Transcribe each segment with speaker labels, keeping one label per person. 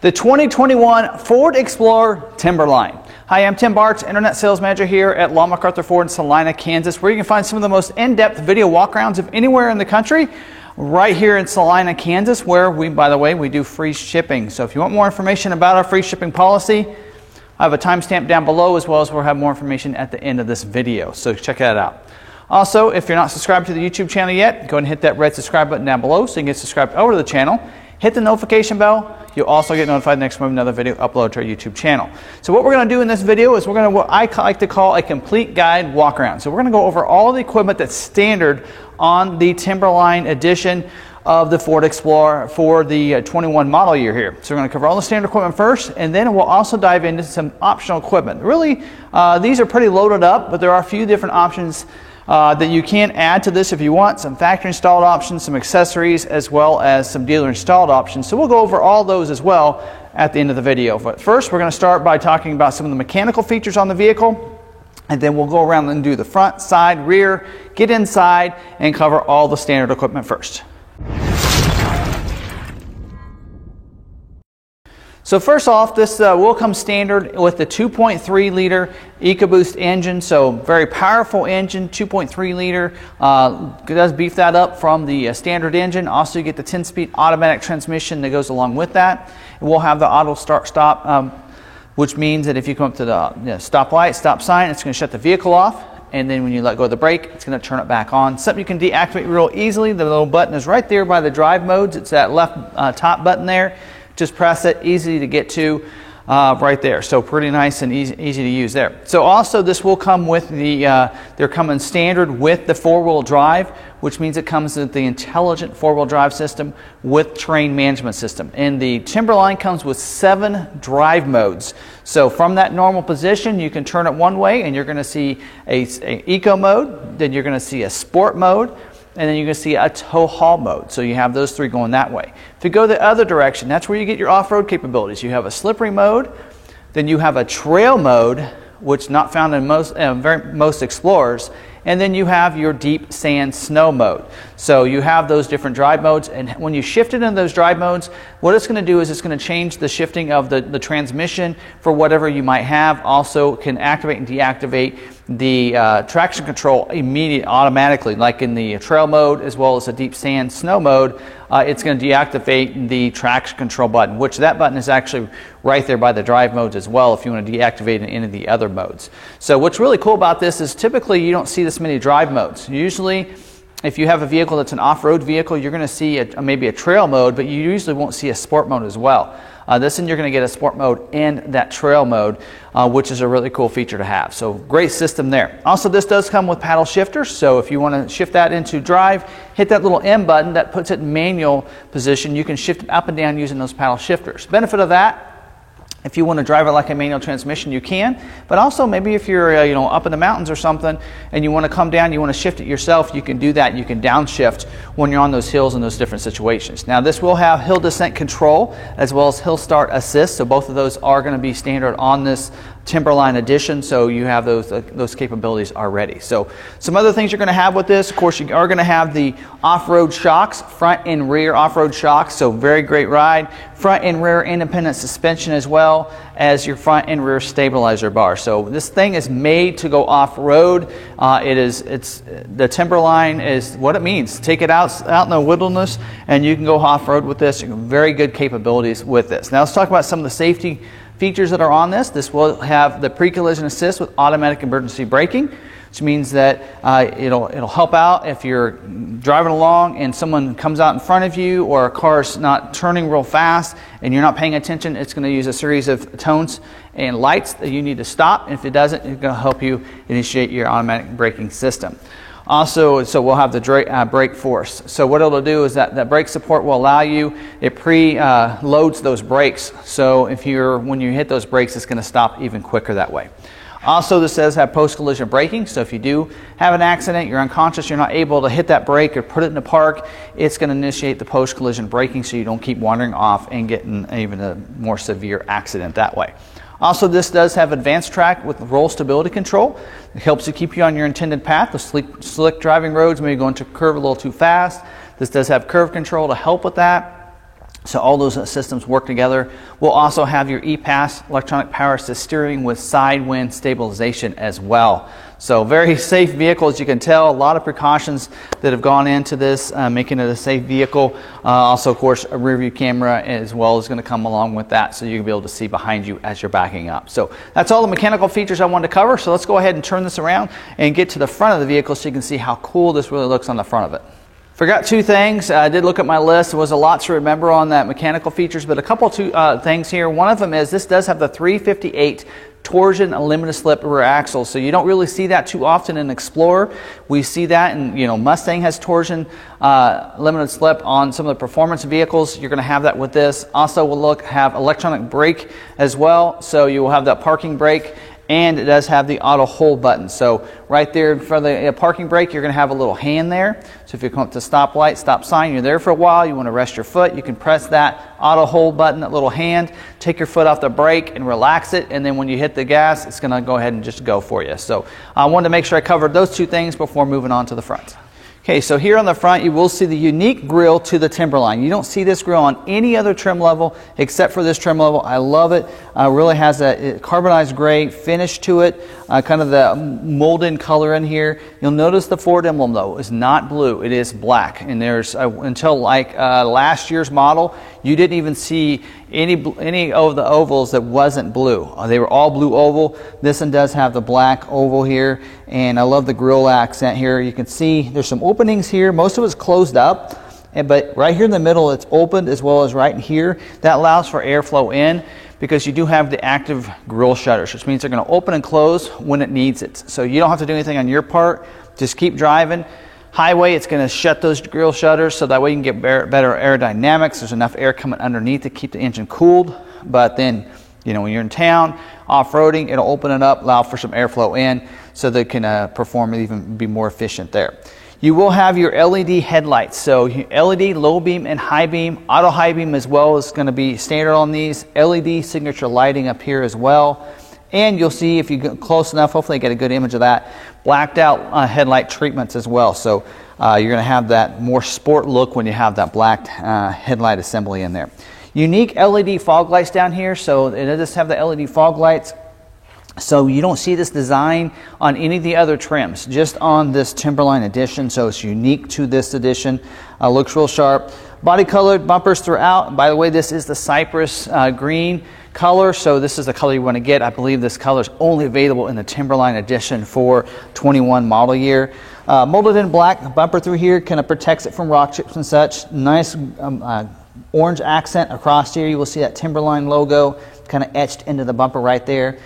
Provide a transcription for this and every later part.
Speaker 1: The 2021 Ford Explorer Timberline. Hi, I'm Tim Bartz, Internet Sales Manager here at Long McArthur Ford in Salina, Kansas, where you can find some of the most in-depth video walkarounds of anywhere in the country, right here in Salina, Kansas, where we, by the way, we do free shipping. So if you want more information about our free shipping policy, I have a timestamp down below, as well as we'll have more information at the end of this video. So check that out. Also, if you're not subscribed to the YouTube channel yet, go ahead and hit that red subscribe button down below so you can get subscribed over to the channel. Hit the notification bell. You'll also get notified next time we have another video uploaded to our YouTube channel. So what we're going to do in this video is we're going to what I like to call a complete guide walk around. So we're going to go over all the equipment that's standard on the Timberline edition of the Ford Explorer for the 21 model year here. So we're going to cover all the standard equipment first, and then we'll also dive into some optional equipment. Really, these are pretty loaded up, but there are a few different options that you can add to this if you want. Some factory installed options, some accessories, as well as some dealer installed options. So we'll go over all those as well at the end of the video. But first, we're going to start by talking about some of the mechanical features on the vehicle, and then we'll go around and do the front, side, rear, get inside, and cover all the standard equipment first. So first off, this will come standard with the 2.3 liter EcoBoost engine. So very powerful engine, 2.3 liter. It does beef that up from the standard engine. Also, you get the 10-speed automatic transmission that goes along with that. And we'll have the auto start stop, which means that if you come up to the stop light, stop sign, it's going to shut the vehicle off. And then when you let go of the brake, it's going to turn it back on. Something you can deactivate real easily. The little button is right there by the drive modes. It's that left top button there. Just press it, easy to get to right there. So pretty nice and easy to use there. So also this will come with the, they're coming standard with the four-wheel drive, which means it comes with the intelligent four-wheel drive system with terrain management system. And the Timberline comes with 7 drive modes. So from that normal position, you can turn it one way and you're going to see a eco mode, then you're going to see a sport mode, and then you can see a tow haul mode. So you have those 3 going that way. If you go the other direction, that's where you get your off-road capabilities. You have a slippery mode, then you have a trail mode, which not found in most Explorers, and then you have your deep sand snow mode. So you have those different drive modes, and when you shift it into those drive modes, what it's going to do is it's going to change the shifting of the transmission for whatever you might have. Also can activate and deactivate the traction control automatically, like in the trail mode as well as the deep sand snow mode. It's going to deactivate the traction control button, which that button is actually right there by the drive modes as well if you want to deactivate it into the other modes. So what's really cool about this is typically you don't see this many drive modes. Usually if you have a vehicle that's an off-road vehicle, you're going to see maybe a trail mode, but you usually won't see a sport mode as well. This one you're going to get a sport mode and that trail mode, which is a really cool feature to have. So great system there. Also, this does come with paddle shifters. So if you want to shift that into drive, hit that little M button that puts it in manual position. You can shift it up and down using those paddle shifters. Benefit of that, if you want to drive it like a manual transmission, you can. But also, maybe if you're up in the mountains or something and you want to come down, you want to shift it yourself, you can do that. You can downshift when you're on those hills in those different situations. Now, this will have hill descent control as well as hill start assist. So both of those are going to be standard on this Timberline edition, so you have those capabilities already. So some other things you're going to have with this, of course, you are going to have the off-road shocks, front and rear off-road shocks, so very great ride. Front and rear independent suspension as well as your front and rear stabilizer bar. So this thing is made to go off-road. The Timberline is what it means. Take it out in the wilderness and you can go off-road with this. Very good capabilities with this. Now let's talk about some of the safety features that are on this. This will have the pre-collision assist with automatic emergency braking, which means that it'll help out if you're driving along and someone comes out in front of you or a car's not turning real fast and you're not paying attention. It's going to use a series of tones and lights that you need to stop. And if it doesn't, it's going to help you initiate your automatic braking system. Also, so we'll have the brake force. So what it'll do is that brake support will allow you, it pre-loads those brakes. So when you hit those brakes, it's going to stop even quicker that way. Also, this does have post-collision braking. So if you do have an accident, you're unconscious, you're not able to hit that brake or put it in the park, it's going to initiate the post-collision braking so you don't keep wandering off and getting even a more severe accident that way. Also, this does have advanced track with roll stability control. It helps to keep you on your intended path. The slick driving roads, maybe going to curve a little too fast. This does have curve control to help with that. So all those systems work together. We'll also have your ePass electronic power assist steering with side wind stabilization as well. So very safe vehicle, as you can tell. A lot of precautions that have gone into this, making it a safe vehicle. Also, of course, a rear view camera as well is going to come along with that, so you'll be able to see behind you as you're backing up. So that's all the mechanical features I wanted to cover. So let's go ahead and turn this around and get to the front of the vehicle so you can see how cool this really looks on the front of it. Forgot two things. I did look at my list. There was a lot to remember on that mechanical features, but a couple things here. One of them is this does have the 358 torsion limited slip rear axle, so you don't really see that too often in Explorer. We see that in, Mustang has torsion limited slip on some of the performance vehicles. You're going to have that with this. Also, we'll have electronic brake as well, so you will have that parking brake. And it does have the auto hold button. So right there for the parking brake, you're going to have a little hand there. So if you come up to stoplight, stop sign, you're there for a while, you want to rest your foot, you can press that auto hold button, that little hand, take your foot off the brake and relax it. And then when you hit the gas, it's going to go ahead and just go for you. So I wanted to make sure I covered those two things before moving on to the front. Okay, so here on the front, you will see the unique grille to the Timberline. You don't see this grille on any other trim level except for this trim level. I love it. Really has a carbonized gray finish to it, kind of the molded color in here. You'll notice the Ford emblem, though, is not blue. It is black. And there's, until like last year's model, you didn't even see any of the ovals that wasn't blue. They were all blue oval. This one does have the black oval here, and I love the grille accent here. You can see there's some openings here. Most of it's closed up, but right here in the middle it's opened, as well as right in here. That allows for airflow in, because you do have the active grille shutters, which means they're going to open and close when it needs it. So you don't have to do anything on your part. Just keep driving. Highway, it's going to shut those grille shutters, so that way you can get better aerodynamics. There's enough air coming underneath to keep the engine cooled. But then, when you're in town, off-roading, it'll open it up, allow for some airflow in, so they can perform and even be more efficient there. You will have your LED headlights. So LED low beam and high beam, auto high beam as well is going to be standard on these. LED signature lighting up here as well. And you'll see, if you get close enough, hopefully you get a good image of that, blacked out headlight treatments as well. So you're going to have that more sport look when you have that blacked headlight assembly in there. Unique LED fog lights down here. So it does have the LED fog lights. So you don't see this design on any of the other trims, just on this Timberline edition. So it's unique to this edition. Looks real sharp. Body colored bumpers throughout. By the way, this is the Cypress green color, so this is the color you want to get. I believe this color is only available in the Timberline edition for 21 model year. Molded in black bumper through here kind of protects it from rock chips and such. Nice orange accent across here. You will see that Timberline logo kind of etched into the bumper right there.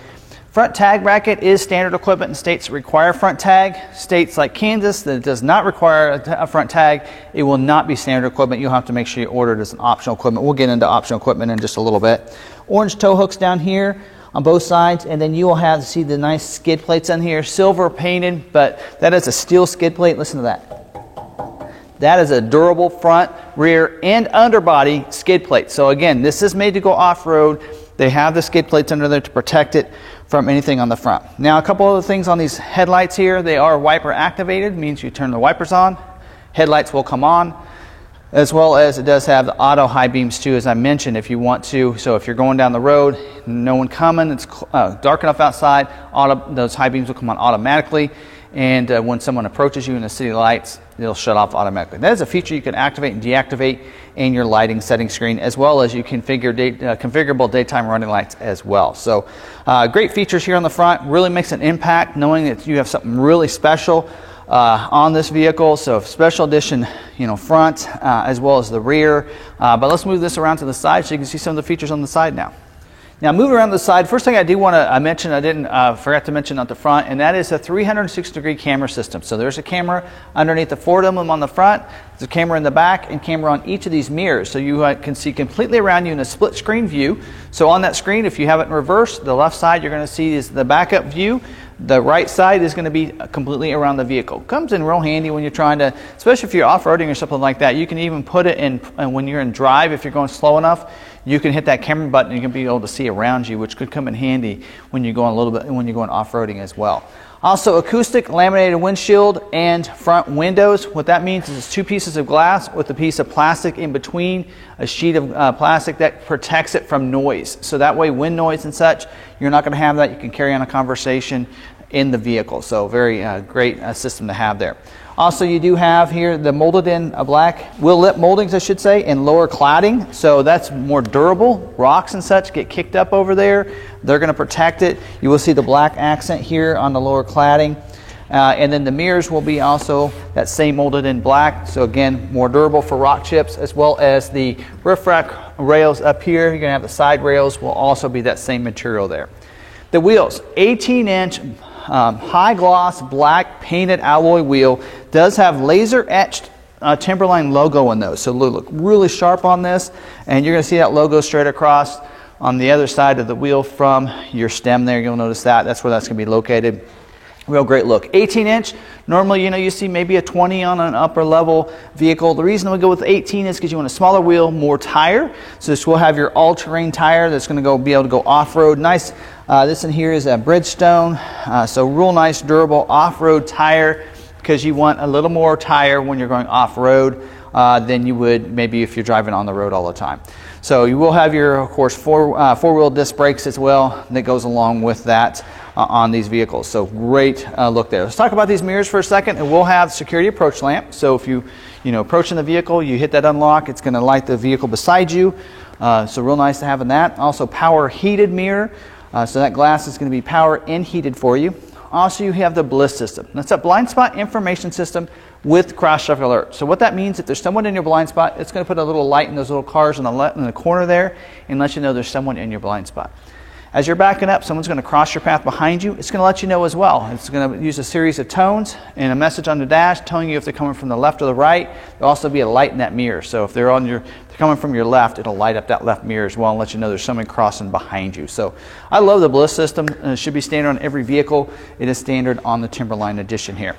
Speaker 1: Front tag bracket is standard equipment in states that require front tag. States like Kansas that does not require a front tag, it will not be standard equipment. You'll have to make sure you order it as an optional equipment. We'll get into optional equipment in just a little bit. Orange tow hooks down here on both sides, and then you will have to see the nice skid plates on here. Silver painted, but that is a steel skid plate. Listen to that. That is a durable front, rear, and underbody skid plate. So again, this is made to go off-road. They have the skid plates under there to protect it from anything on the front. Now, a couple other things on these headlights here. They are wiper activated, means you turn the wipers on, headlights will come on, as well as it does have the auto high beams too, as I mentioned, if you want to. So if you're going down the road, no one coming, it's dark enough outside, those high beams will come on automatically. And when someone approaches you in the city lights, they'll shut off automatically. That is a feature you can activate and deactivate in your lighting setting screen, as well as you can configurable daytime running lights as well. So great features here on the front. Really makes an impact knowing that you have something really special on this vehicle. So special edition, front as well as the rear. But let's move this around to the side so you can see some of the features on the side now. Now, moving around the side, first thing I do want to mention, I didn't forgot to mention at the front, and that is a 360-degree camera system. So there's a camera underneath the Ford emblem on the front, there's a camera in the back, and camera on each of these mirrors. So you can see completely around you in a split screen view. So on that screen, if you have it in reverse, the left side you're going to see is the backup view. The right side is going to be completely around the vehicle. Comes in real handy when you're trying to, especially if you're off-roading or something like that. You can even put it in when you're in drive, if you're going slow enough, you can hit that camera button and you can be able to see around you, which could come in handy when you're going off-roading as well. Also, acoustic laminated windshield and front windows. What that means is it's two pieces of glass with a piece of plastic in between, a sheet of plastic that protects it from noise. So that way, wind noise and such, you're not going to have that. You can carry on a conversation in the vehicle. So very great system to have there. Also, you do have here the molded in black wheel lip moldings, I should say, and lower cladding. So that's more durable. Rocks and such get kicked up over there. They're going to protect it. You will see the black accent here on the lower cladding. And then the mirrors will be also that same molded in black. So again, more durable for rock chips, as well as the roof rack rails up here. You're going to have the side rails will also be that same material there. The wheels, 18-inch high gloss black painted alloy wheel, does have laser etched Timberline logo in those. So look really sharp on this, and you're going to see that logo straight across on the other side of the wheel from your stem there. You'll notice that. That's where that's going to be located. Real great look. 18-inch. Normally, you see maybe a 20 on an upper level vehicle. The reason we go with 18 is because you want a smaller wheel, more tire. So this will have your all-terrain tire that's going to be able to go off-road. Nice. This in here is a Bridgestone. So real nice, durable off-road tire, because you want a little more tire when you're going off-road than you would maybe if you're driving on the road all the time. So you will have your, of course, four-wheel disc brakes as well that goes along with that on these vehicles. So great look there. Let's talk about these mirrors for a second. It will have security approach lamp. So if you approaching the vehicle, you hit that unlock, it's going to light the vehicle beside you. So real nice to have in that. Also power heated mirror. So that glass is going to be power and heated for you. Also, you have the BLIS system. That's a blind spot information system with cross-traffic alert. So what that means, if there's someone in your blind spot, it's going to put a little light in those little cars in the corner there and let you know there's someone in your blind spot. As you're backing up, someone's going to cross your path behind you. It's going to let you know as well. It's going to use a series of tones and a message on the dash telling you if they're coming from the left or the right. There'll also be a light in that mirror. So if they're coming from your left, it'll light up that left mirror as well and let you know there's someone crossing behind you. So I love the BLIS system. It should be standard on every vehicle. It is standard on the Timberline Edition here.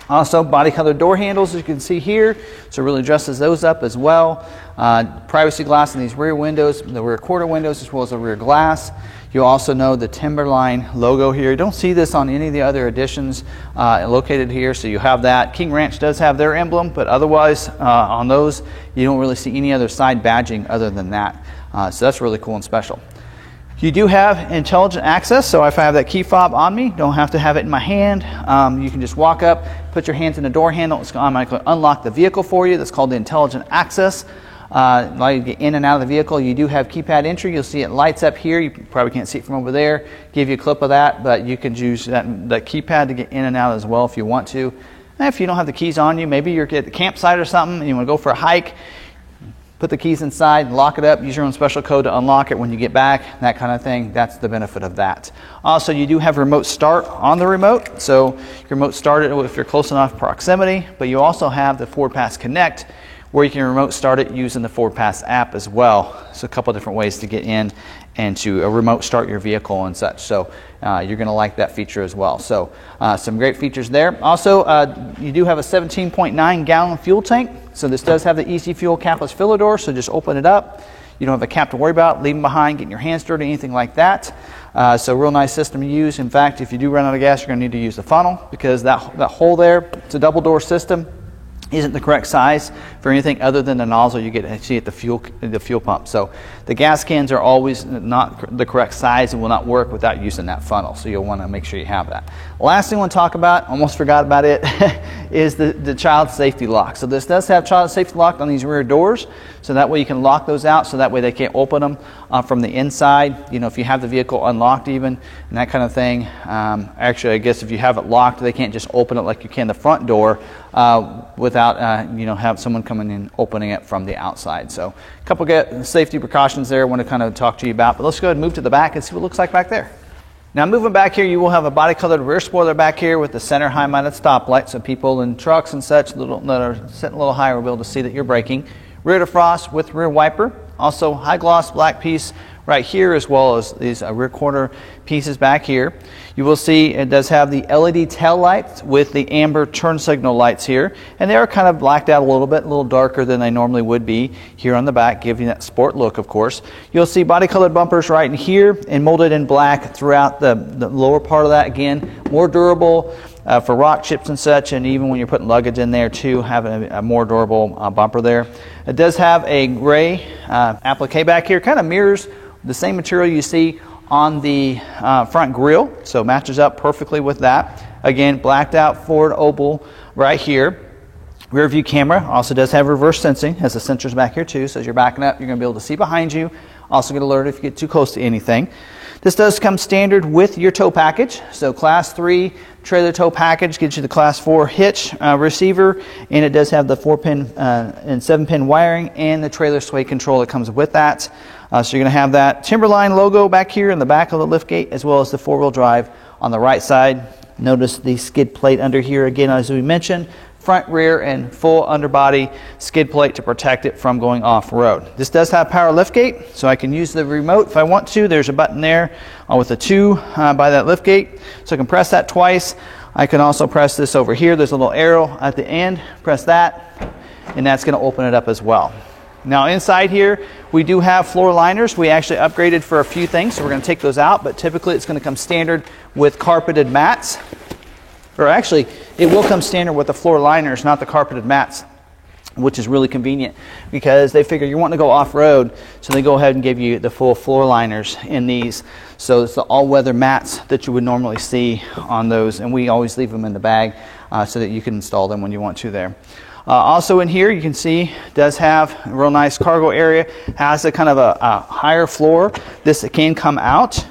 Speaker 1: Also, body colored door handles, as you can see here, so it really dresses those up as well. Privacy glass in these rear windows, the rear quarter windows, as well as the rear glass. You also know the Timberline logo here. You don't see this on any of the other editions located here, so you have that. King Ranch does have their emblem, but otherwise on those, you don't really see any other side badging other than that. So that's really cool and special. You do have intelligent access, so if I have that key fob on me, don't have to have it in my hand. You can just walk up, put your hands in the door handle, it's going to automatically unlock the vehicle for you. That's called the intelligent access. Allow you to get in and out of the vehicle. You do have keypad entry. You'll see it lights up here. You probably can't see it from over there. Give you a clip of that, but you can use that keypad to get in and out as well if you want to. And if you don't have the keys on you, maybe you're at the campsite or something and you want to go for a hike, put the keys inside, lock it up, use your own special code to unlock it when you get back, that kind of thing. That's the benefit of that. Also, you do have remote start on the remote. So your remote start it if you're close enough proximity, but you also have the FordPass Connect, where you can remote start it using the FordPass app as well. So a couple different ways to get in and to remote start your vehicle and such. So you're going to like that feature as well. So some great features there. Also, you do have a 17.9 gallon fuel tank. So this does have the Easy Fuel capless filler door, so just open it up. You don't have a cap to worry about, leaving behind, getting your hands dirty, anything like that. So real nice system to use. In fact, if you do run out of gas, you're going to need to use the funnel, because that hole there, it's a double door system, isn't the correct size for anything other than the nozzle you get to see at the fuel pump. So the gas cans are always not the correct size and will not work without using that funnel. So you'll want to make sure you have that. Last thing I want to talk about, almost forgot about it, is the child safety lock. So this does have child safety lock on these rear doors. So that way you can lock those out, so that way they can't open them from the inside. You know, if you have the vehicle unlocked even, and that kind of thing. Actually, I guess if you have it locked, they can't just open it like you can the front door without, have someone coming in opening it from the outside. So a couple of safety precautions there I want to kind of talk to you about. But let's go ahead and move to the back and see what it looks like back there. Now moving back here, you will have a body colored rear spoiler back here with the center high mounted stoplight, so people in trucks and such that are sitting a little higher will be able to see that you're braking. Rear defrost with rear wiper. Also high gloss black piece right here, as well as these rear corner pieces back here. You will see it does have the LED tail lights with the amber turn signal lights here, and they are kind of blacked out a little darker than they normally would be here on the back, giving that sport look, of course. You'll see body colored bumpers right in here and molded in black throughout the lower part of that. Again, more durable for rock chips and such, and even when you're putting luggage in there too, having a more durable bumper there. It does have a gray applique back here, kind of mirrors the same material you see on the front grille, so matches up perfectly with that. Again, blacked out Ford Opal right here. Rear view camera also does have reverse sensing, has the sensors back here too, so as you're backing up, you're going to be able to see behind you. Also get alerted if you get too close to anything. This does come standard with your tow package. So Class 3 trailer tow package gives you the Class 4 hitch receiver, and it does have the 4-pin and 7-pin wiring and the trailer sway control that comes with that. So you're going to have that Timberline logo back here in the back of the liftgate, as well as the 4-wheel drive on the right side. Notice the skid plate under here again, as we mentioned. Front, rear, and full underbody skid plate to protect it from going off-road. This does have power liftgate, so I can use the remote if I want to. There's a button there with a 2 by that liftgate, so I can press that twice. I can also press this over here. There's a little arrow at the end. Press that, and that's going to open it up as well. Now inside here, we do have floor liners. We actually upgraded for a few things, so we're going to take those out, but typically it's going to come standard with carpeted mats. Or actually, it will come standard with the floor liners, not the carpeted mats, which is really convenient because they figure you want to go off-road, so they go ahead and give you the full floor liners in these. So it's the all-weather mats that you would normally see on those, and we always leave them in the bag so that you can install them when you want to there. Also in here, you can see, does have a real nice cargo area, has a kind of a higher floor. This can come out.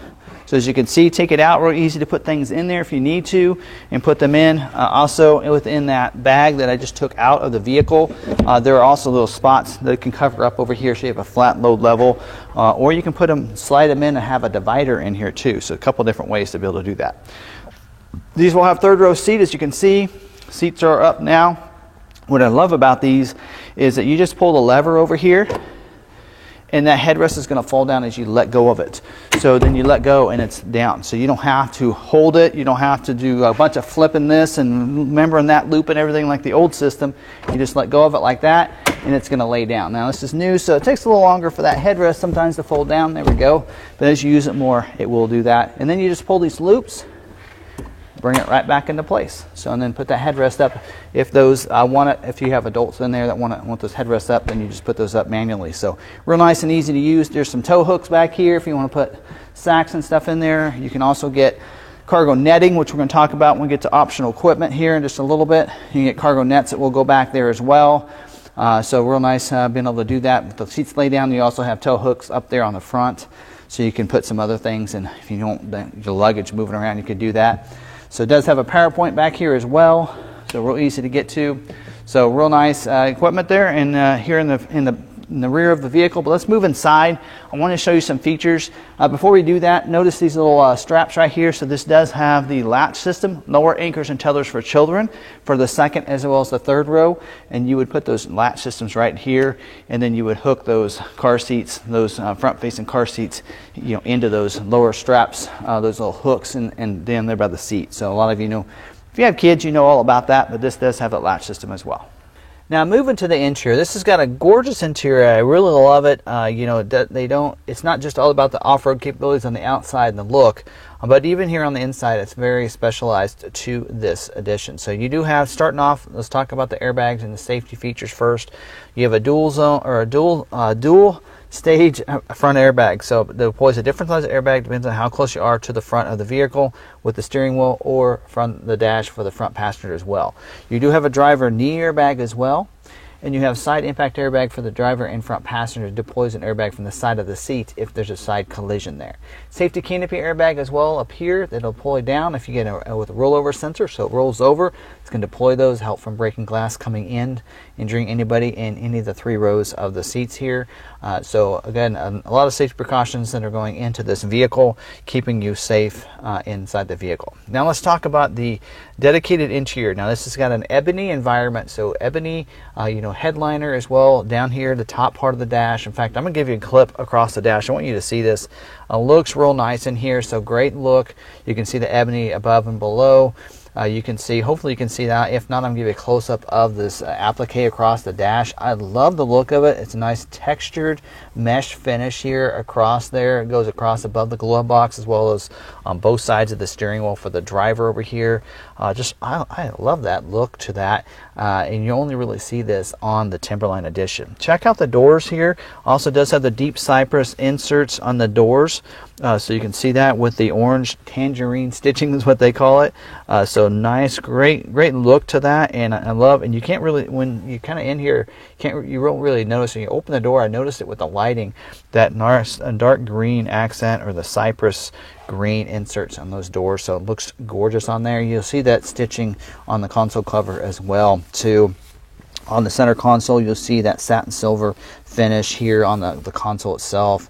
Speaker 1: So as you can see, take it out, real easy to put things in there if you need to and put them in. Also within that bag that I just took out of the vehicle, there are also little spots that can cover up over here so you have a flat load level, or you can put them, slide them in and have a divider in here too. So a couple different ways to be able to do that. These will have third row seat, as you can see. Seats are up now. What I love about these is that you just pull the lever over here, and that headrest is going to fall down as you let go of it. So then you let go and it's down. So you don't have to hold it. You don't have to do a bunch of flipping this and remembering that loop and everything like the old system. You just let go of it like that, and it's going to lay down. Now this is new, so it takes a little longer for that headrest sometimes to fold down. There we go. But as you use it more, it will do that. And then you just pull these loops, bring it right back into place. So, and then put that headrest up. If those want it, if you have adults in there that want those headrests up, then you just put those up manually. So real nice and easy to use. There's some tow hooks back here if you want to put sacks and stuff in there. You can also get cargo netting, which we're going to talk about when we get to optional equipment here in just a little bit. You can get cargo nets that will go back there as well. So real nice being able to do that. With the seats lay down, you also have tow hooks up there on the front, so you can put some other things, and if you don't want your luggage moving around, you could do that. So it does have a power point back here as well, so real easy to get to. So real nice equipment there, and here in the rear of the vehicle. But let's move inside. I want to show you some features. Before we do that, notice these little straps right here. So this does have the latch system, lower anchors and tethers for children for the second as well as the third row. And you would put those latch systems right here, and then you would hook those car seats, those front-facing car seats, into those lower straps, those little hooks, and down there by the seat. So a lot of you know, if you have kids, you know all about that. But this does have a latch system as well. Now moving to the interior, this has got a gorgeous interior. I really love it. It's not just all about the off-road capabilities on the outside and the look, but even here on the inside, it's very specialized to this edition. So you do have, starting off, let's talk about the airbags and the safety features first. You have a dual zone or a dual stage front airbag. So it deploys a different size of airbag, depends on how close you are to the front of the vehicle with the steering wheel, or from the dash for the front passenger as well. You do have a driver knee airbag as well, and you have side impact airbag for the driver and front passenger. It deploys an airbag from the side of the seat if there's a side collision there. Safety canopy airbag as well up here that'll deploy down if you get with a rollover sensor, so it rolls over. It's going to deploy those, help from breaking glass coming in injuring anybody in any of the 3 rows of the seats here. So again, a lot of safety precautions that are going into this vehicle, keeping you safe inside the vehicle. Now let's talk about the dedicated interior. Now this has got an ebony environment, so ebony, headliner as well down here, the top part of the dash. In fact, I'm going to give you a clip across the dash. I want you to see this. Looks real nice in here, so great look. You can see the ebony above and below. You can see, hopefully you can see that. If not, I'm going to give you a close-up of this applique across the dash. I love the look of it. It's a nice textured mesh finish here across there. It goes across above the glove box as well as on both sides of the steering wheel for the driver over here. I love that look to that. And you only really see this on the Timberline Edition. Check out the doors here. Also does have the deep cypress inserts on the doors. So you can see that with the orange tangerine stitching is what they call it. So nice, great look to that, and I love. And you can't really, when you kind of in here, you won't really notice. When you open the door, I noticed it with the lighting, that dark green accent or the cypress green inserts on those doors. So it looks gorgeous on there. You'll see that stitching on the console cover as well too. On the center console, you'll see that satin silver finish here on the console itself.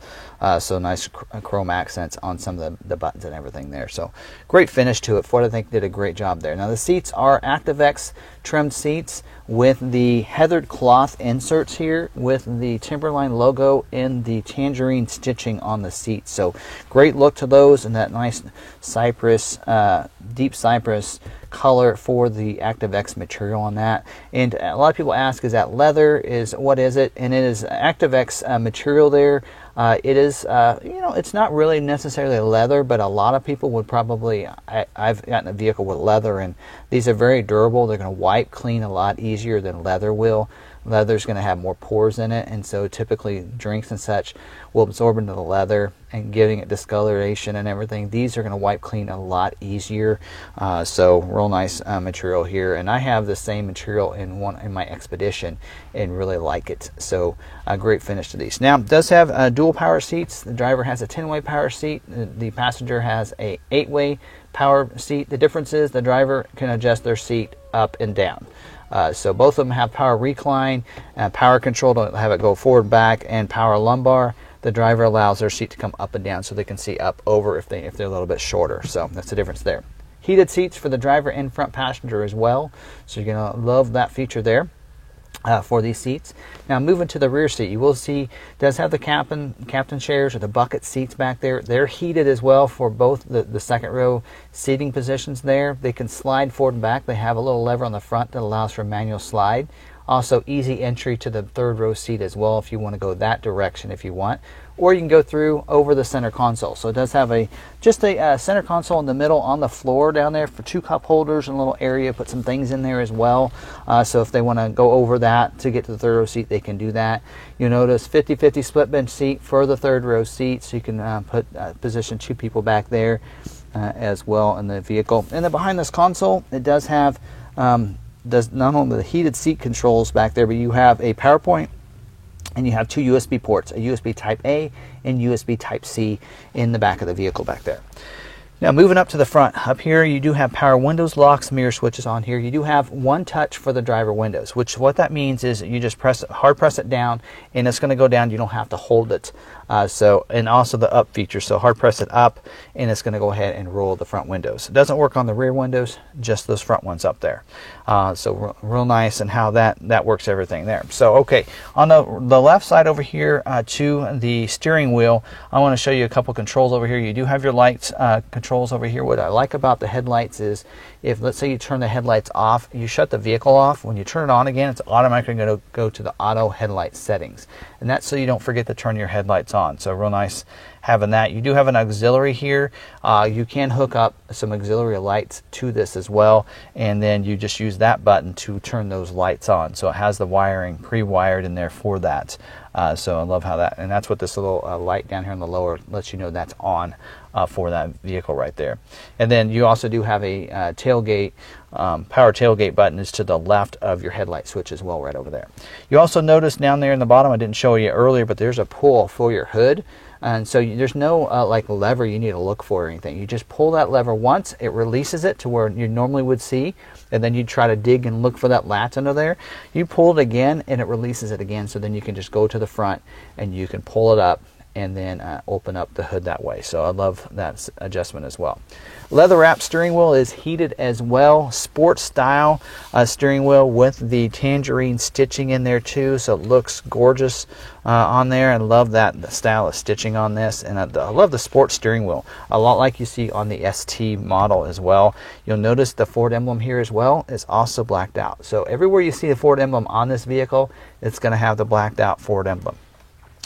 Speaker 1: So nice chrome accents on some of the buttons and everything there. So great finish to it. Ford, I think, did a great job there. Now the seats are ActiveX trimmed seats with the heathered cloth inserts here with the Timberline logo and the tangerine stitching on the seats. So great look to those, and that nice cypress, deep cypress color for the ActiveX material on that. And a lot of people ask, is that leather? What is it? And it is ActiveX material there. It is, it's not really necessarily leather, but a lot of people would probably, I've gotten a vehicle with leather, and these are very durable. They're going to wipe clean a lot easier than leather will. Leather's going to have more pores in it, and so typically drinks and such will absorb into the leather and giving it discoloration and everything. These are going to wipe clean a lot easier. So real nice material here, and I have the same material in my Expedition and really like it. So a great finish to these. Now it does have dual power seats. The driver has a 10-way power seat. The passenger has a 8-way power seat. The difference is the driver can adjust their seat up and down. So both of them have power recline, power control to have it go forward, back, and power lumbar. The driver allows their seat to come up and down so they can see up over if they're a little bit shorter. So that's the difference there. Heated seats for the driver and front passenger as well. So you're going to love that feature there. For these seats. Now moving to the rear seat, you will see it does have the captain chairs or the bucket seats back there. They're heated as well for both the second row seating positions there. They can slide forward and back. They have a little lever on the front that allows for manual slide. Also easy entry to the third row seat as well if you want to go that direction if you want. Or you can go through over the center console. So it does have just a center console in the middle on the floor down there for 2 cup holders and a little area. Put some things in there as well. So if they want to go over that to get to the third row seat, they can do that. You'll notice 50-50 split bench seat for the third row seat. So you can position 2 people back there as well in the vehicle. And then behind this console, it does have does not only the heated seat controls back there, but you have a PowerPoint and you have 2 USB ports, a USB Type A and USB Type C in the back of the vehicle back there. Now moving up to the front, up here you do have power windows, locks, mirror switches on here. You do have one touch for the driver windows, which what that means is you just hard press it down and it's going to go down. You don't have to hold it. And also the up feature, so hard press it up and it's going to go ahead and roll the front windows. It doesn't work on the rear windows, just those front ones up there. So real nice and how that works everything there. So okay, on the left side over here to the steering wheel, I want to show you a couple controls over here. You do have your lights controls over here. What I like about the headlights is if let's say you turn the headlights off, you shut the vehicle off, when you turn it on again, it's automatically going to go to the auto headlight settings, and that's so you don't forget to turn your headlights on. So real nice having that. You do have an auxiliary here. You can hook up some auxiliary lights to this as well, and then you just use that button to turn those lights on. So it has the wiring pre-wired in there for that. So I love how that, and that's what this little light down here on the lower lets you know that's on for that vehicle right there. And then you also do have a tailgate, power tailgate button is to the left of your headlight switch as well, right over there. You also notice down there in the bottom, I didn't show you earlier, but there's a pull for your hood. And so there's no like lever you need to look for or anything. You just pull that lever once, it releases it to where you normally would see, and then you try to dig and look for that latch under there. You pull it again and it releases it again, so then you can just go to the front and you can pull it up and then open up the hood that way. So I love that adjustment as well. Leather wrap steering wheel is heated as well. Sports style steering wheel with the tangerine stitching in there too, so it looks gorgeous on there. I love that style of stitching on this, and I love the sports steering wheel, a lot like you see on the ST model as well. You'll notice the Ford emblem here as well is also blacked out. So everywhere you see the Ford emblem on this vehicle, it's going to have the blacked out Ford emblem.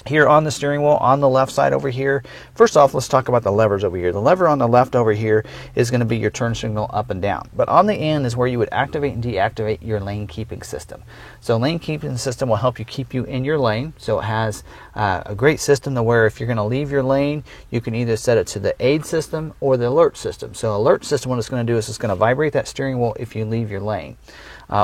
Speaker 1: Here on the steering wheel, on the left side over here, first off, let's talk about the levers over here. The lever on the left over here is going to be your turn signal up and down. But on the end is where you would activate and deactivate your lane keeping system. So lane keeping system will help you keep you in your lane. So it has a great system to where if you're going to leave your lane, you can either set it to the aid system or the alert system. So alert system, what it's going to do is it's going to vibrate that steering wheel if you leave your lane.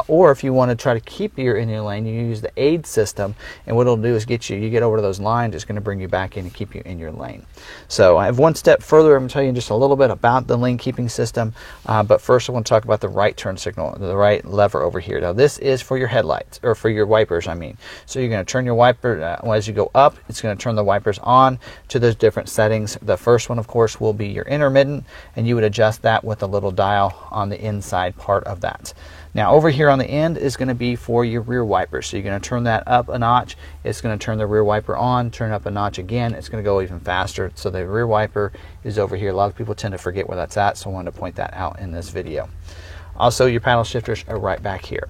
Speaker 1: Or if you want to try to keep you in your lane, you use the aid system, and what it'll do is you get over to those lines, it's going to bring you back in and keep you in your lane. So I have one step further. I'm going to tell you just a little bit about the lane keeping system, but first I want to talk about the right turn signal, the right lever over here. Now this is for your headlights, or for your wipers, I mean. So you're going to turn your wiper, as you go up, it's going to turn the wipers on to those different settings. The first one, of course, will be your intermittent, and you would adjust that with a little dial on the inside part of that. Now over here on the end is going to be for your rear wiper. So you're going to turn that up a notch. It's going to turn the rear wiper on, turn up a notch again. It's going to go even faster. So the rear wiper is over here. A lot of people tend to forget where that's at, so I wanted to point that out in this video. Also, your paddle shifters are right back here.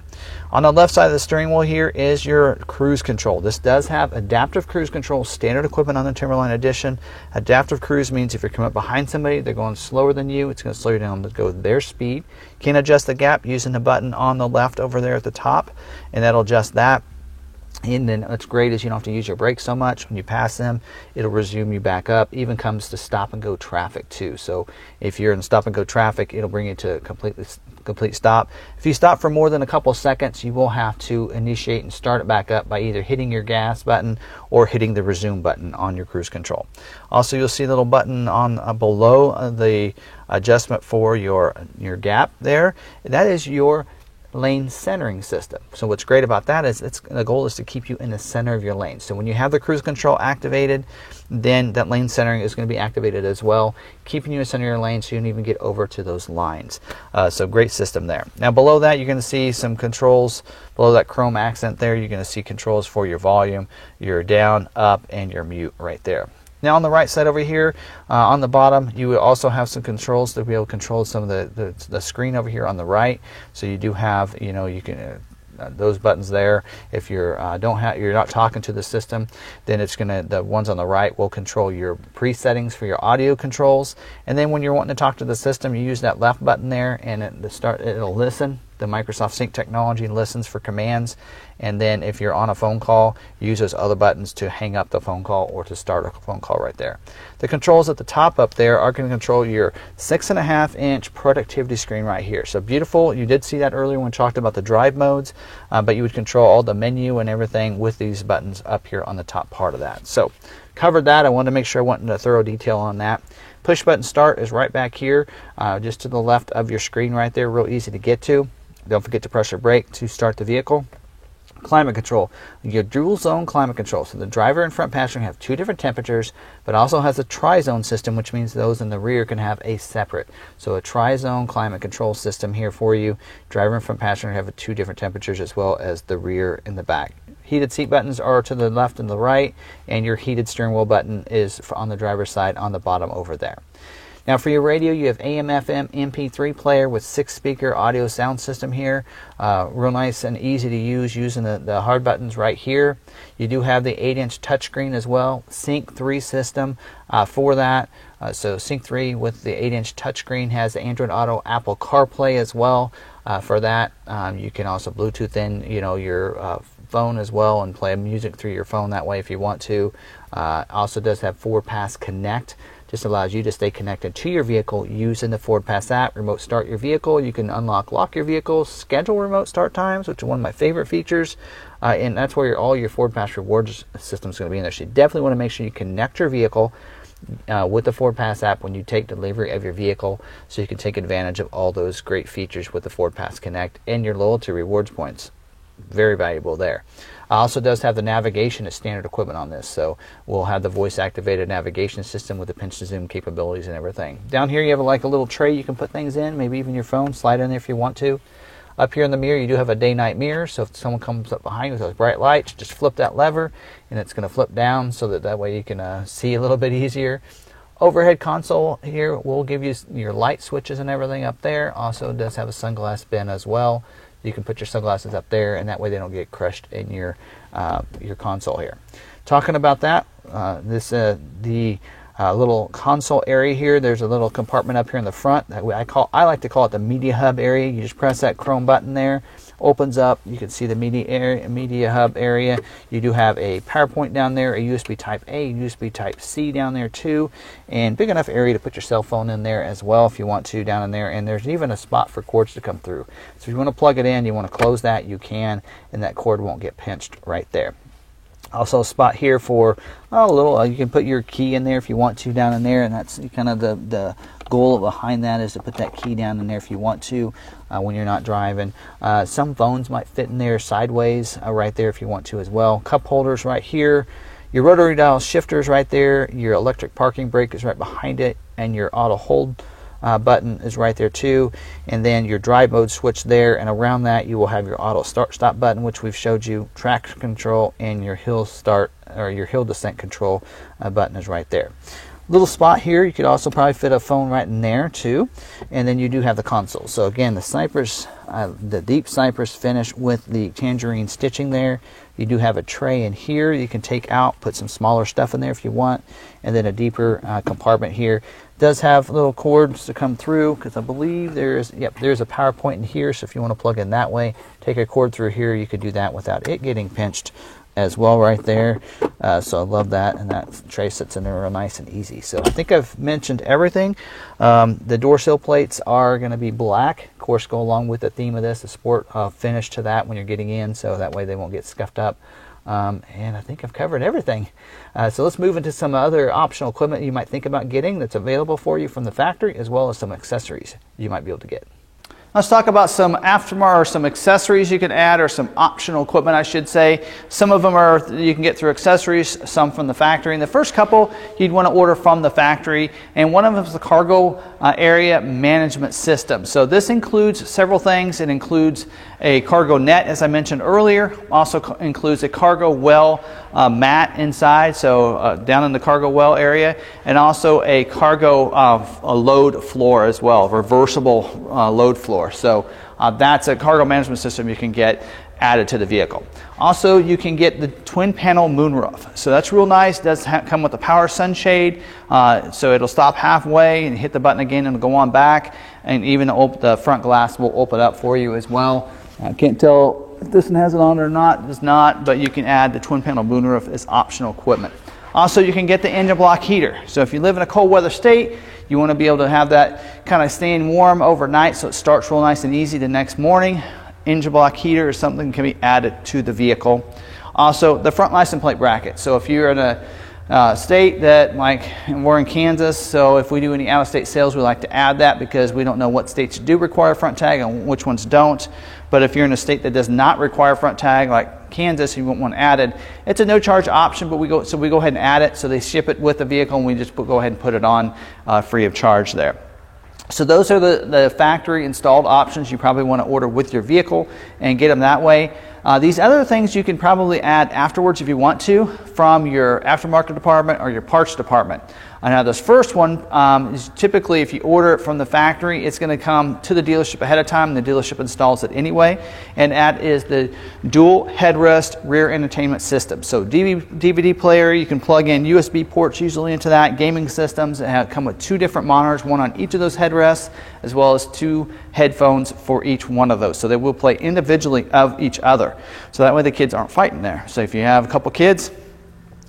Speaker 1: On the left side of the steering wheel here is your cruise control. This does have adaptive cruise control, standard equipment on the Timberline Edition. Adaptive cruise means if you're coming up behind somebody, they're going slower than you, it's going to slow you down to go their speed. You can adjust the gap using the button on the left over there at the top, and that'll adjust that. And then what's great is you don't have to use your brakes so much. When you pass them, it'll resume you back up. Even comes to stop and go traffic too. So if you're in stop and go traffic, it'll bring you to a complete stop. If you stop for more than a couple seconds, you will have to initiate and start it back up by either hitting your gas button or hitting the resume button on your cruise control. Also, you'll see a little button on below the adjustment for your gap there. That is your lane centering system. So what's great about that is the goal is to keep you in the center of your lane. So when you have the cruise control activated, then that lane centering is going to be activated as well, keeping you in the center of your lane so you don't even get over to those lines. So great system there. Now below that, you're going to see some controls. Below that chrome accent there, you're going to see controls for your volume, your down, up, and your mute right there. Now on the right side over here, on the bottom, you will also have some controls to be able to control some of the screen over here on the right. So you do have, you can those buttons there. If you're not talking to the system, then the ones on the right will control your presettings for your audio controls. And then when you're wanting to talk to the system, you use that left button there, and it'll listen. The Microsoft Sync technology listens for commands, and then if you're on a phone call, use those other buttons to hang up the phone call or to start a phone call right there. The controls at the top up there are going to control your 6.5-inch productivity screen right here. So beautiful. You did see that earlier when we talked about the drive modes, but you would control all the menu and everything with these buttons up here on the top part of that. So covered that. I wanted to make sure I went into thorough detail on that. Push button start is right back here, just to the left of your screen right there, real easy to get to. Don't forget to press your brake to start the vehicle. Climate control, your dual zone climate control. So the driver and front passenger have two different temperatures, but also has a tri-zone system, which means those in the rear can have a separate. So a tri-zone climate control system here for you. Driver and front passenger have two different temperatures as well as the rear and the back. Heated seat buttons are to the left and the right, and your heated steering wheel button is on the driver's side on the bottom over there. Now for your radio, you have AM, FM, MP3 player with 6-speaker audio sound system here. Real nice and easy to use using the hard buttons right here. You do have the 8-inch touchscreen as well. Sync 3 system for that. So Sync 3 with the 8-inch touchscreen has the Android Auto, Apple CarPlay as well for that. You can also Bluetooth in your phone as well and play music through your phone that way if you want to. Also does have FordPass Connect. Just allows you to stay connected to your vehicle using the FordPass app. Remote start your vehicle. You can lock your vehicle, schedule remote start times, which is one of my favorite features. and that's where all your FordPass rewards system is going to be in there. So you definitely want to make sure you connect your vehicle with the FordPass app when you take delivery of your vehicle, so you can take advantage of all those great features with the FordPass Connect and your loyalty rewards points. Very valuable there. Also does have the navigation as standard equipment on this, so we'll have the voice activated navigation system with the pinch to zoom capabilities and everything. Down here you have like a little tray you can put things in, maybe even your phone, slide in there if you want to. Up here in the mirror you do have a day-night mirror, so if someone comes up behind you with those bright lights, just flip that lever and it's going to flip down so that way you can see a little bit easier. Overhead console here will give you your light switches and everything up there. Also does have a sunglass bin as well. You can put your sunglasses up there, and that way they don't get crushed in your console here. Talking about that, the little console area here. There's a little compartment up here in the front that I like to call it the media hub area. You just press that chrome button there, opens up. You can see the media hub area. You do have a PowerPoint down there, a USB Type A, USB Type C down there too, and big enough area to put your cell phone in there as well if you want to down in there. And there's even a spot for cords to come through. So if you want to plug it in, you want to close that, you can, and that cord won't get pinched right there. Also a spot here for a little, you can put your key in there if you want to down in there, and that's kind of the goal behind that, is to put that key down in there if you want to when you're not driving. Some phones might fit in there sideways right there if you want to as well. Cup holders right here. Your rotary dial shifters right there. Your electric parking brake is right behind it, and your auto hold button is right there too, and then your drive mode switch there, and around that you will have your auto start stop button, which we've showed you, traction control, and your hill start or your hill descent control button is right there. Little spot here, you could also probably fit a phone right in there too, and then you do have the console. So again, the Cypress, the deep Cypress finish with the tangerine stitching there. You do have a tray in here you can take out, put some smaller stuff in there if you want, and then a deeper compartment here. Does have little cords to come through, because I believe there's a power point in here, so if you want to plug in that way, take a cord through here, you could do that without it getting pinched as well right there. So I love that, and that tray sits in there real nice and easy. So I think I've mentioned everything. The door sill plates are going to be black, of course go along with the theme of this, the sport finish to that when you're getting in, so that way they won't get scuffed up. And I think I've covered everything. So let's move into some other optional equipment you might think about getting that's available for you from the factory, as well as some accessories you might be able to get. Let's talk about some aftermarket, or some accessories you can add, or some optional equipment I should say. Some of them are you can get through accessories, some from the factory. And the first couple you'd want to order from the factory, and one of them is the cargo area management system. So this includes several things. It includes a cargo net, as I mentioned earlier, also includes a cargo well mat inside, so down in the cargo well area, and also a cargo a load floor as well, reversible load floor. So that's a cargo management system you can get added to the vehicle. Also, you can get the twin panel moonroof. So that's real nice. It does come with a power sunshade, so it'll stop halfway and hit the button again and go on back, and even the front glass will open up for you as well. I can't tell if this one has it on or not. It does not, but you can add the twin panel moonroof as optional equipment. Also, you can get the engine block heater. So if you live in a cold weather state, you want to be able to have that kind of staying warm overnight, so it starts real nice and easy the next morning. Engine block heater is something that can be added to the vehicle. Also, the front license plate bracket. So if you're in a state that, like we're in Kansas, so if we do any out-of-state sales, we like to add that, because we don't know what states do require a front tag and which ones don't. But if you're in a state that does not require a front tag, like Kansas, you want one added, it's a no-charge option, but we go ahead and add it. So they ship it with the vehicle, and we just go ahead and put it on free of charge there. So those are the factory installed options you probably want to order with your vehicle and get them that way. These other things you can probably add afterwards if you want to from your aftermarket department or your parts department. Now this first one is typically, if you order it from the factory, it's going to come to the dealership ahead of time, and the dealership installs it anyway, and that is the dual headrest rear entertainment system. So DVD player, you can plug in USB ports usually into that. Gaming systems that come with 2 different monitors, one on each of those headrests, as well as 2 headphones for each one of those. So they will play individually of each other. So that way the kids aren't fighting there. So if you have a couple kids,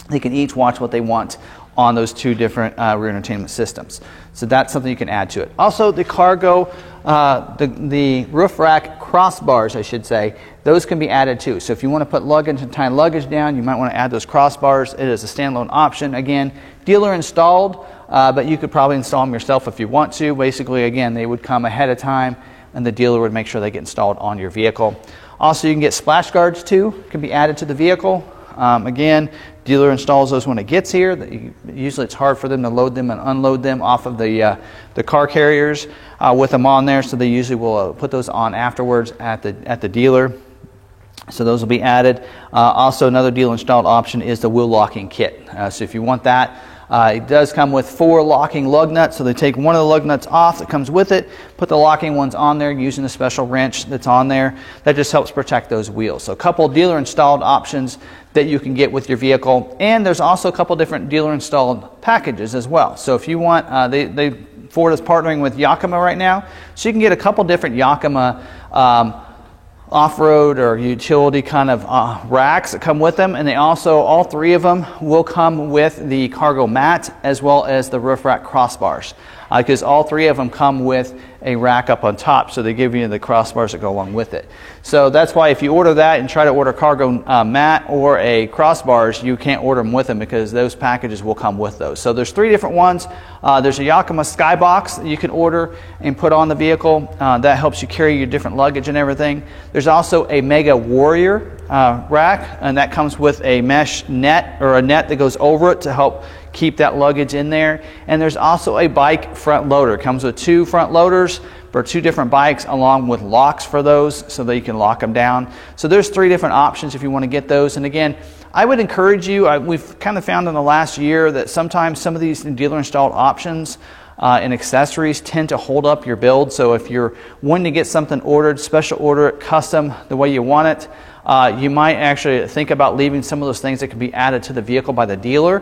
Speaker 1: they can each watch what they want on those 2 different rear entertainment systems. So that's something you can add to it. Also, the cargo, the roof rack crossbars, I should say, those can be added too. So if you want to put luggage and tie luggage down, you might want to add those crossbars. It is a standalone option. Again, dealer installed, but you could probably install them yourself if you want to. Basically, again, they would come ahead of time, and the dealer would make sure they get installed on your vehicle. Also, you can get splash guards too, can be added to the vehicle. Again, dealer installs those when it gets here. Usually it's hard for them to load them and unload them off of the car carriers with them on there, so they usually will put those on afterwards at the dealer. So those will be added. Also, another dealer installed option is the wheel locking kit. So if you want that, it does come with 4 locking lug nuts, so they take one of the lug nuts off that comes with it, put the locking ones on there using a special wrench that's on there. That just helps protect those wheels. So a couple dealer installed options that you can get with your vehicle, and there's also a couple different dealer installed packages as well. So if you want, Ford is partnering with Yakima right now, so you can get a couple different Yakima off-road or utility kind of racks that come with them, and they also, all 3 of them will come with the cargo mat as well as the roof rack crossbars, because all 3 of them come with a rack up on top, so they give you the crossbars that go along with it. So that's why if you order that and try to order cargo mat or a crossbars, you can't order them with them because those packages will come with those. So there's 3 different ones. There's a Yakima Skybox that you can order and put on the vehicle. That helps you carry your different luggage and everything. There's also a Mega Warrior rack, and that comes with a mesh net or a net that goes over it to help keep that luggage in there. And there's also a bike front loader. It comes with 2 front loaders for 2 different bikes, along with locks for those so that you can lock them down. So there's 3 different options if you want to get those. And again, I would encourage you, we've kind of found in the last year that sometimes some of these dealer installed options and accessories tend to hold up your build. So if you're wanting to get something ordered, special order it, custom the way you want it, you might actually think about leaving some of those things that can be added to the vehicle by the dealer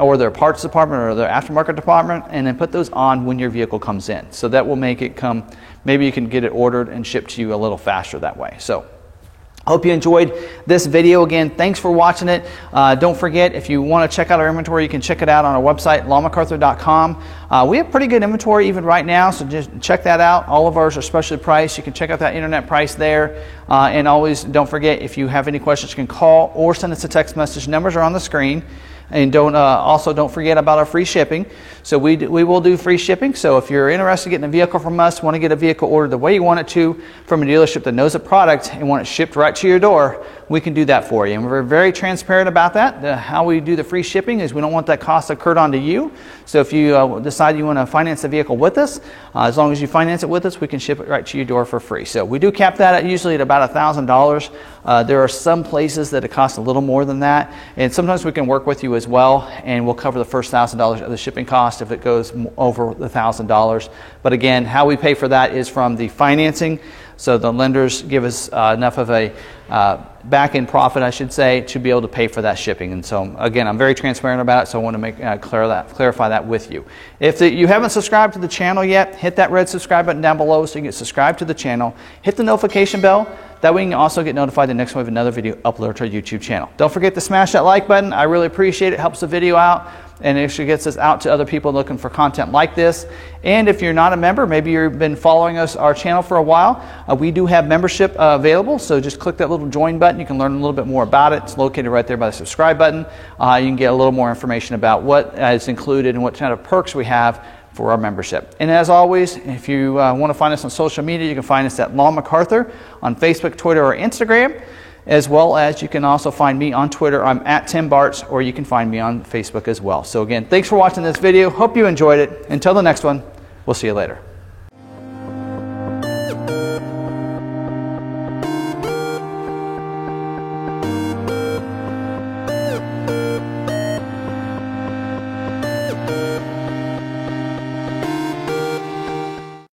Speaker 1: or their parts department or their aftermarket department, and then put those on when your vehicle comes in. So that will make it come, maybe you can get it ordered and shipped to you a little faster that way. So hope you enjoyed this video. Again, thanks for watching it. Don't forget, if you want to check out our inventory, you can check it out on our website, lawmacarthur.com. We have pretty good inventory even right now, so just check that out. All of ours are specially priced. You can check out that internet price there. And always don't forget, if you have any questions, you can call or send us a text message. Numbers are on the screen. And also don't forget about our free shipping. So we will do free shipping. So if you're interested in getting a vehicle from us, want to get a vehicle ordered the way you want it to from a dealership that knows the product and want it shipped right to your door, we can do that for you. And we're very transparent about that. How we do the free shipping is we don't want that cost incurred onto you. So if you decide you want to finance the vehicle with us, as long as you finance it with us, we can ship it right to your door for free. So we do cap that at usually at about $1,000. There are some places that it costs a little more than that. And sometimes we can work with you as well, and we'll cover the first $1,000 of the shipping cost if it goes over the $1,000. But again, how we pay for that is from the financing. So the lenders give us enough of a back-end profit, I should say, to be able to pay for that shipping. And so again, I'm very transparent about it, so I want to clarify that with you. If you haven't subscribed to the channel yet, hit that red subscribe button down below so you can get subscribed to the channel. Hit the notification bell. That way you can also get notified the next time we have another video uploaded to our YouTube channel. Don't forget to smash that like button. I really appreciate it. It helps the video out, and it actually gets us out to other people looking for content like this. And if you're not a member, maybe you've been following our channel for a while, we do have membership available. So just click that little join button. You can learn a little bit more about it. It's located right there by the subscribe button. You can get a little more information about what is included and what kind of perks we have for our membership. And as always, if you want to find us on social media, you can find us at Law MacArthur on Facebook, Twitter, or Instagram, as well as you can also find me on Twitter. I'm at Tim Bartz, or you can find me on Facebook as well. So again, thanks for watching this video. Hope you enjoyed it. Until the next one, we'll see you later.